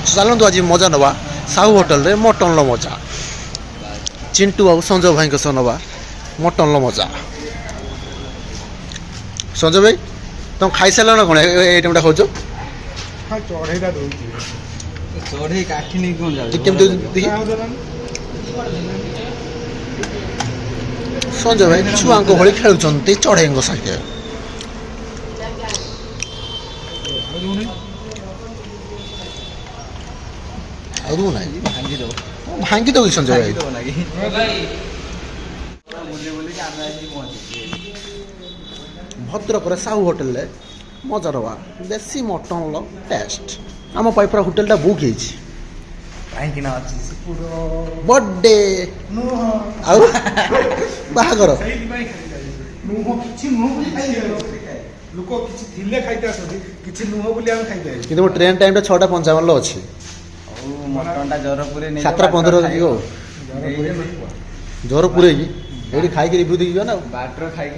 चलतु आज मजा नवा साहू होटल रे मटन लो मजा चिंटू बाबू संजय भाई सह नवा मटन लो मजा संजय भाई तुम खाई सारे ना कौन आइटमटा खाऊ चढ़े काठी नहीं कौन संजय भाई छुआ भली खेलुंट चढ़े साथे भांगी दो संजय भाई भद्रक साहू होटेल मजा रहा देसी मटन लो टेस्ट आम पाइपरा होटेल बुक हो बर्थडे बाहागर ट्रेन टाइम 6:55 अच्छी 7:15 जोर पूरे ये खाई रिव्यू देखिए ना बाटर खाई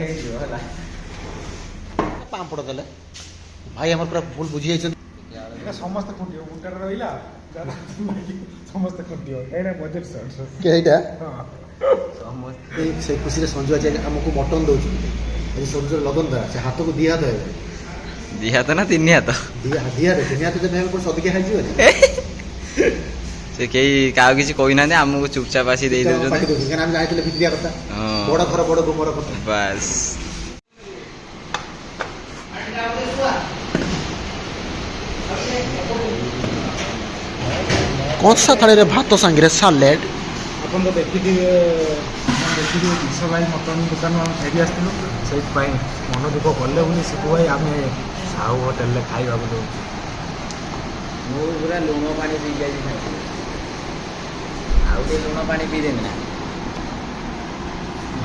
पापड़ देले भाई हमर पूरा फुल बुझी समस्त खुंडियो गुंटार रहिला समस्त खुंडियो एने बजट शॉट के एटा हां समस्त से खुशी रे संजय जे हमको मटन दो ए संजय लगन दा से हाथ को दिया दे दिया तो ना तीन हाथ दिया रे तीन हाथ जे मैं पर सदके खाइ जियो से कई काउ किसी कोई ना हमको चुपचाप आसी दे दे हम जाइतले भित्रिया कथा बड़ घर बड़ गुमर कथा बस कंसा थाली रे भात सांगे सालेड अपन तो देखि भाई मटन दुकान में फेरी आसलु से मन दुख कले बोली शिबू भाई आम साहू होटेल खाइबा दो पूरा लुण पानी पी जाए लुण पानी पी देना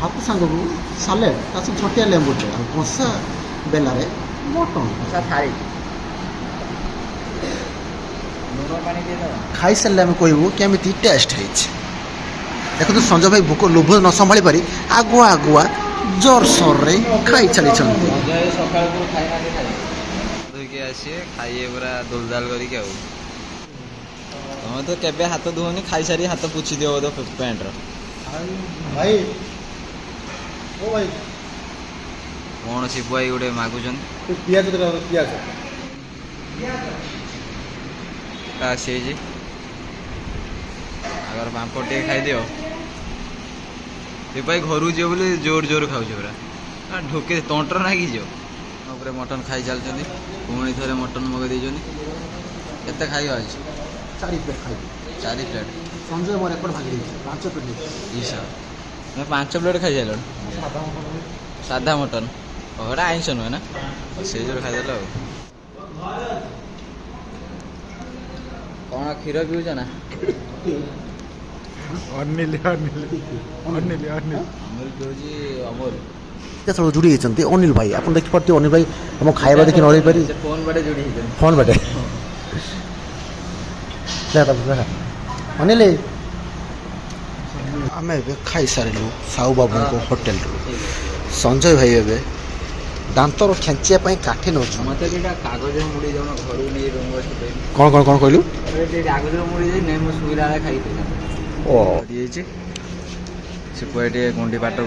भात सांग सालेड छोटिया लेंबू कंसा बेलार मटन थाली लुण पानी खाई सारे आम कहूँ केमी टेस्ट है देखो तो संजय भाई भोक लोभ न संभाली पारी आगुआ आगुआ जोर सोर रे खाई चली खाइए पूरा दुलदाल करके तुम तो केबे हाथ धुवनी खाई सारी हाथ पुछि दियो तो पैंट भाई ओ भाई कौन शिबू भाई गोटे मागुचन पियाज पियाज अगर पापड़ टे खाई दियो भाई घर जीव बोले जोर जोर खाऊ पूरा ढोके तंटर नागी जीव मटन खाई चलते पुणी थे मटन मगई देते खाई आज 4 प्लेट खाई 4 प्लेट संजय मोर रेकर्ड भागी 5 प्लेट ईसा मैं 5 प्लेट खाई सारे साधा मटन ओहरा आइंस नुहे ना से जो खाईदेल कौन क्षीर पीऊच ना अनिल जोड़ी अनिल भाई आप देखिए अनिल भाई हम खाଇବା देखिए नई पारि फोन बाटे जोड़ी फोन बाटे अनिल आम खाई सारू साहू बाबू को होटेल संजय भाई ए दांतर खेचिया काठी नौ मत कागज मुड़ी जाऊन घर नहीं कौन कौन कौन कहलु कागज मुड़ी जाए मुझे सुविधा खाई ओ शिपुआई गुंडी पाटर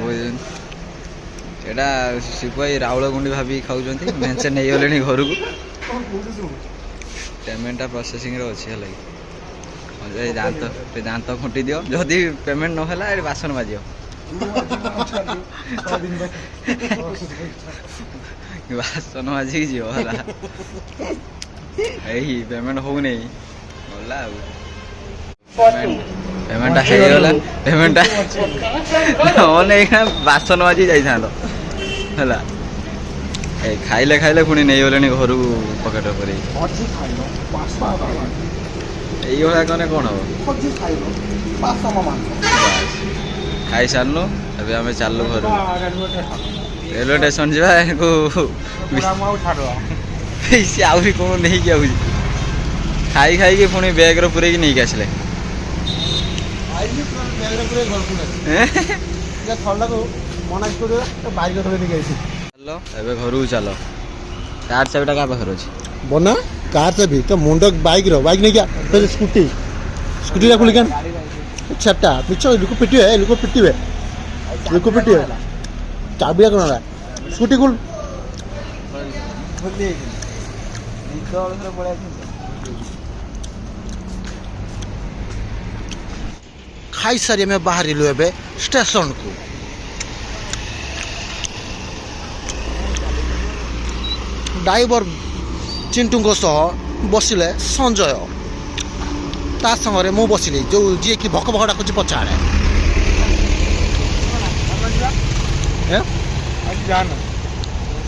एटा शिपुआई राउल गुंडी भाभी खाऊ मेंचे नहीं गले घर को पेमेंटा प्रोसेसिंग अच्छी है दांत दांत खुंटी दियो जदि पेमेंट न है बासन बाज बासन माजिक जीव यही पेमेंट हो नहीं गला पेमेंटा होगला पेमेंटा बासन बाजी जाता है खाइले खाइले पुणी नहीं गले घर को पकेट पर यही कने कौन हम खाई सारू अभी आम चलू घर रेलवे स्टेशन जा आहरी कौन नहीं कि खाई खाई पुणी बैग पूरे नहीं आसले चलो घर को चलो तार चाबिटा क्या पाखे अच्छे बना कार से भी तो मुंडक बाइक नहीं क्या तो स्कूटी स्कूटी खुली क्या छटा मिଛ लुक पिटिवे चाबिया कौन है स्कूटी खुल खाई सारी आम बाहर ए स्टेशन को ड्राइवर चिंटू बसिले संजय ता संगे मु बसिली जो जी कि भक भक डाकुची पछाड़े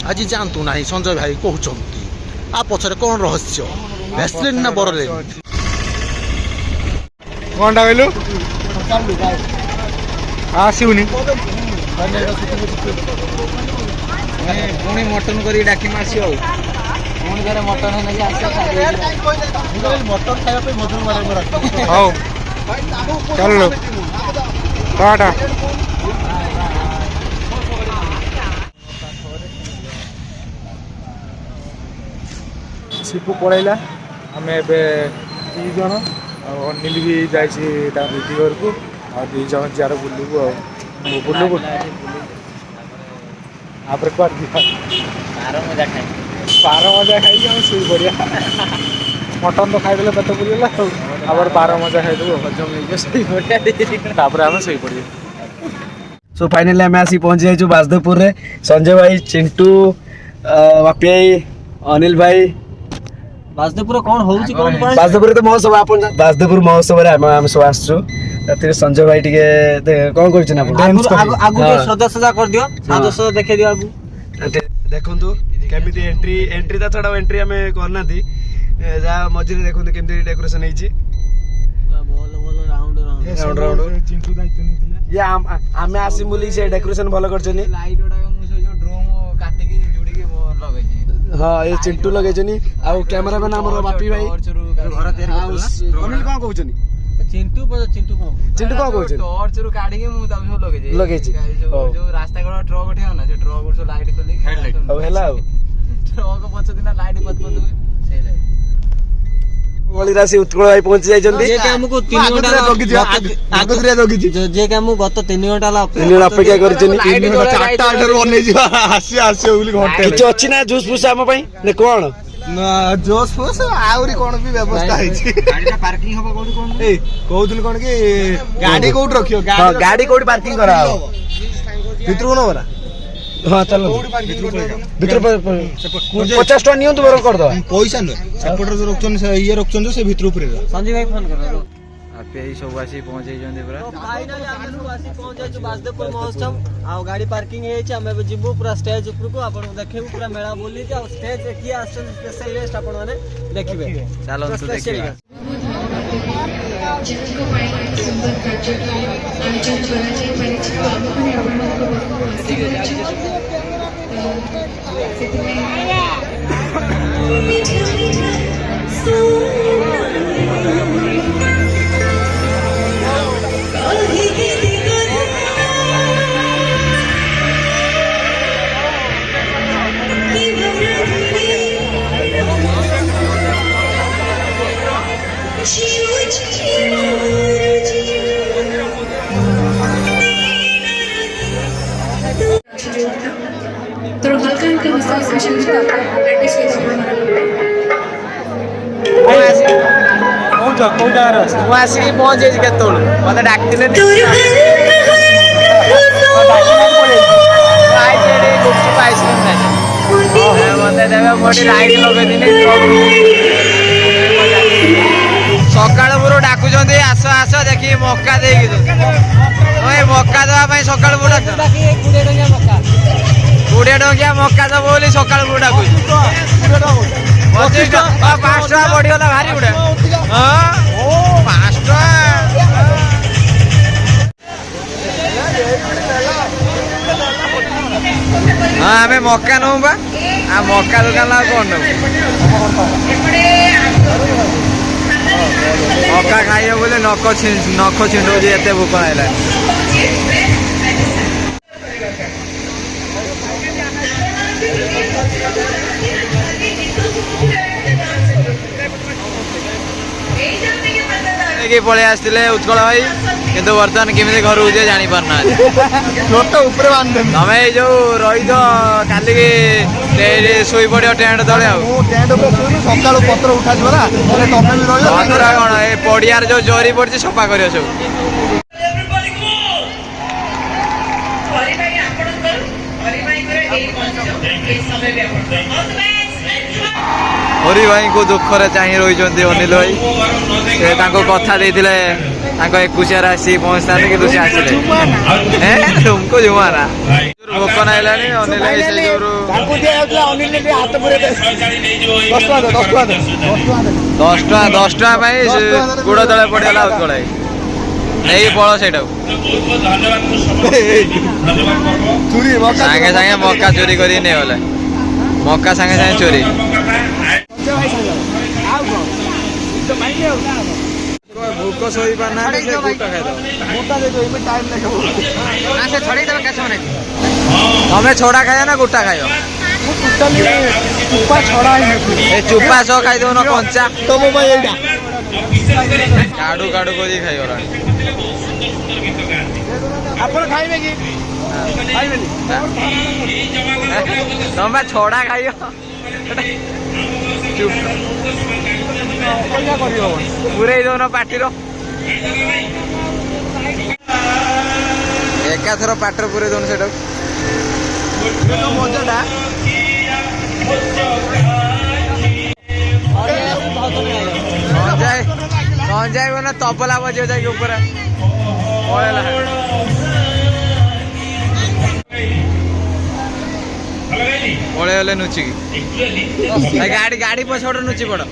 आज जानतु ना संजय भाई कहते आ पछरे कौन रहस्य भैसलिन ना बरलेन कौन कहलु आसुनी पुणी मटन कर डाक आसो पुणी थे मटन मटन खाया मधुर हौ चल टाटा सिपु पलैला आम ए जन अनिल भी जाइए दीदी घर को आ दी जन जार बुलू बुलू आप बार मजा खाई आम शुई पड़िया मटन तो खाईदे पेट बुलला आबर 12 मजा खाईदेबू आम शुई पड़िया सो फाइनली आम आसी पहुंची जाइए बासदेवपुर रे संजय भाई चिंटू बापी भाई अनिल भाई बासदेवपुर कौन होउची कौन पड़े बासदेवपुर तो महोत्सव आपण बासदेवपुर महोत्सव रे आम सब आसछु रातिर संजय भाई टिके कोन करछन आपण आगु सदस्य कर दियो सदस्य देखे दियो आगु देखंतु केमिति एंट्री ता छडा एंट्री आमे करना थी जा मझिरे देखंतु केमिति डेकोरेशन हेची बोल राउंड चिंटू दायित्व नहीं ये आमे आसी मुली से डेकोरेशन भलो करछनी लाइट उडा मु से जो ड्रोम काटी के जुडी के लगै हां ये चिंटू लगैछनी आ कैमरामैन हमर बापी भाई घर तयार अनिल कोन कहउछनी चिंटू चिंटू कोन कहउछनी टॉर्च रु काटी के मु तब सब लगै लगैछि जो रास्ता कड़ ट्रक उठे ना जो ट्रक उठ लाइट खोली हेडलाइट अब हेला ट्रक पछ दिन लाइट पछ पछ से लाइट वली राशि उत्कल भाई पहुंच जाइछन्ती जे के हमको 3 घंटा आगुतरिया जगिछि जे के हमको गत 3 घंटा ला तीन अपेक्षा करछनी 3 घंटा 4टा 8 रू बनै जिवा आसी बोली घंटे किछ अछि ना जूस फूस हम पई ने कोन जोश फोश आउरी कोन भी व्यवस्था है गाड़ीटा पार्किंग होबो कोडी कोन ए कहउथुन कोन कि गाड़ी कोउट रखियो हां गाड़ी कोडी पार्किंग करा हो भितरु न बरा हां चलो भीतर 50 टका नियंतु बर कर दो पैसा न सेपटर जो रखछन से ये रखछन जो से भितर ऊपर संजय भाई फोन करो आप यही सब आसी पहुंच जंदे पूरा फाइनली हमनु आसी पहुंच जाय छु बासदेवपुर महोत्सव आ गाड़ी पार्किंग हे छ हम जिबु पूरा स्टेज ऊपर को आपण देखेबु पूरा मेला बोली के स्टेज की आसन स्पेशल गेस्ट आपण माने देखिबे चलो तो देखिबा जिनको पाई सुंदर कार्यक्रम आयोजन कराଯାଇ ପାରିଛି ଆପଣମାନେ ଆପଣମାନଙ୍କୁ तो हल्का हल्का मसाला स्पेशल प्रैक्टिस मु आसी पहुंच जाई केतोल मते डाकतिले मते देवे मोटी लाइट लगे दिने सकाळ पुरो डाकुचंदी आस आस देखि मक्का देई ओए मक्का दवा सकाळ पुरो बाकी 20 टका मक्का 20 टकिया मक्का दब बोली सकाळ पुरो डाकु 25 टका 5 टका पड़ीगला भारी उड़े हां 5 टका हाँ आमे मक्का नौ बा आ मक्का दुकान ला कौन मक्का खाइए बोले नख छिंडो एते भूक आइला ଛାଡ଼ିକି ପଳେଇ ଆସିଥିଲେ ଉତ୍କଳ ଭାଇ କିନ୍ତୁ ବର୍ତ୍ତମାନ କେମିତି ଘରକୁ ଯିବେ ଜାଣିପାରୁନାହାନ୍ତି। ଉପରେ ବାନ୍ଧିଦେବି ତମେ ଏଇ ଯୋଉ ରହିଛ କାଲିକି ଶୋଇପଡ଼ିବ ଟେଣ୍ଟ ତଳେ ଆଉ। ମୁଁ ଟେଣ୍ଟ ଉପରେ ଶୋଇବି ସକାଳୁ ପତ୍ର ଉଠାଯିବ ନା ହେଲେ ତମେ ବି ରହିବ ପତ୍ର କଣ ଏ ପଡ଼ିଆରେ ଯୋଉ ଜରି ପଡ଼ିଛି ସଫା କରିବ ସବୁ। ହରି ଭାଇଙ୍କୁ ଦୁଃଖରେ ଚାହିଁ ରହିଛନ୍ତି ଅନିଲ ଭାଇ। ସେ ତାଙ୍କୁ କଥା ଦେଇଥିଲେ ତାଙ୍କ 21 ଆସି ପହଞ୍ଚିଥାନ୍ତେ କିନ୍ତୁ ସେ ଆସିଲେ ତୁମକୁ ଜୁମାନା ଭୋକ ନାଇଲାଣି। ଅନିଲ ଭାଇ ସେ ଯୋଉ 10 ଟଙ୍କା ପାଇଁ ଗୋଡ଼ ତଳେ ପଡ଼ିଗଲା ଉତ୍କଳ ଭାଇ। ନେଇକି ପଳ ସେଇଟାକୁ ସାଙ୍ଗେ ସାଙ୍ଗେ ମକା ଚୋରି କରିକି ନେଇଗଲେ। ମକା ସାଙ୍ଗେ ସାଙ୍ଗେ ଚୋରି। ଭୋକ ଶୋଇ ପାରୁନାହାନ୍ତି ସେ ଗୋଟା ଖାଇଦବ। ତମେ ଛଡ଼ା ଖାଇବ ନା ଗୋଟା ଖାଇବ? ଏ ଚୁପା ସହ ଖାଇଦଉନ କଞ୍ଚା। ତମ ପାଇଁ ଏଇଟା କାଡୁ କାଡୁ କରିକି ଖାଇଗଲାଣି। ଆପଣ ଖାଇବେ କି? ତମେ ଛଡ଼ା ଖାଇବ ପୁରେଇ ଦଉନ ପାଟିର। ଏକାଥର ପାଟିର ପୁରେଇ ଦଉନ ସେଟାକୁ। ମଜାଟା ସଞ୍ଜୟ ନା ତବଲା ବଜିବ ଯାଇକି ଉପରେ ପଳେଇଲା। ପଳେଇଗଲେ ନୁଚିକି ଗାଡ଼ି ପଛପଟେ ନୁଚି ପଡ଼।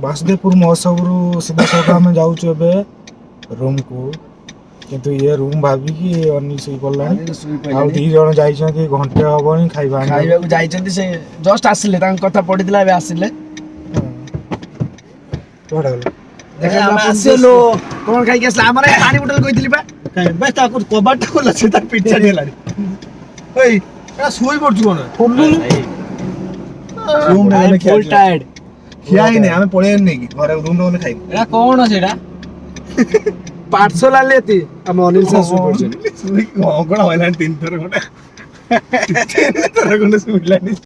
ବାସୁଦେବପୁର ମହୋତ୍ସବରୁ ସିଧାସଳଖ ଆମେ ଯାଉଛୁ ଏବେ ରୁମ୍କୁ। କିନ୍ତୁ ଇଏ ରୁମ୍ ଭାବିକି ଅନିଲ ଶୋଇ ପଡ଼ିଲାଣି। ଆଉ 2 ଜଣ ଯାଇଛନ୍ତି ଘଣ୍ଟେ ହବନି ଖାଇବାକୁ ଯାଇଛନ୍ତି। ସେ ଜଷ୍ଟ ଆସିଲେ ତାଙ୍କ କଥା ପଡ଼ିଥିଲା ଏବେ ଆସିଲେ। ଆସିଲୁ କଣ ଖାଇକି ଆସିଲା? ଆମର ପାଣି ବୋଟଲ କହିଥିଲି ବା ତାକୁ କବାଟ ଖୋଲା ସେ ତାର ପିଠା ହେଲାଣି। ଶୋଇ ପଡୁଛୁ କଣ? ଫୁଲ ଟାୟାର୍ଡ ଖିଆ ହେଇନି ଆମେ ପଳେଇନି ନେଇକି ଘରେ ରୁମ୍ ରେ ଖାଇବୁ। ଏଟା କଣ ସେଇଟା? ପାର୍ସଲ ଆଲେ ଏତି ଆମ ଅନିଲ ସାର୍ ଶୋଇ ପଡୁଛନ୍ତି। କଣ ହଇଲାଣି 3 ଥର ଖଣ୍ଡେ ଶୋଇଲାଣି।